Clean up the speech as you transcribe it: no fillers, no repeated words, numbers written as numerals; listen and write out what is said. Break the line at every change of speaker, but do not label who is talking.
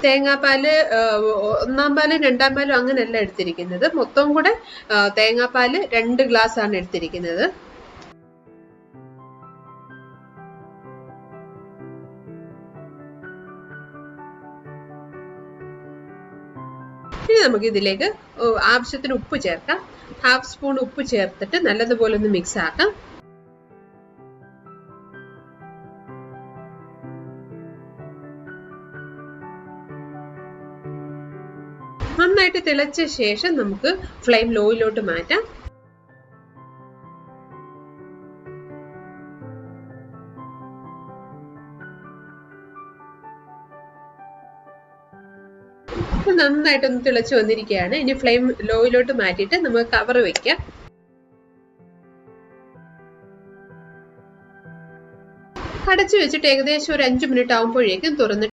തേങ്ങാപ്പാല് ഒന്നാം പാലും രണ്ടാം പാലും അങ്ങനെയല്ല എടുത്തിരിക്കുന്നത്, മൊത്തം കൂടെ തേങ്ങാപ്പാല് 2 ഗ്ലാസ് ആണ് എടുത്തിരിക്കുന്നത്. ഇനി നമുക്ക് ഇതിലേക്ക് ആവശ്യത്തിന് ഉപ്പ് ചേർക്കാം. 1/2 സ്പൂൺ ഉപ്പ് ചേർത്തിട്ട് നല്ലതുപോലെ ഒന്ന് മിക്സ് ആക്കാം. നന്നായിട്ട് തിളച്ച ശേഷം നമുക്ക് ഫ്ലെയിം ലോയിലോട്ട് മാറ്റാം. നന്നായിട്ടൊന്ന് തിളച്ച് വന്നിരിക്കുകയാണ്. ഇനി ഫ്ലെയിം ലോയിലോട്ട് മാറ്റിയിട്ട് നമുക്ക് കവർ വെക്കാം. അടച്ചു വെച്ചിട്ട് ഏകദേശം ഒരു 5 മിനിറ്റ് ആകുമ്പോഴേക്കും തുറന്നിട്ട്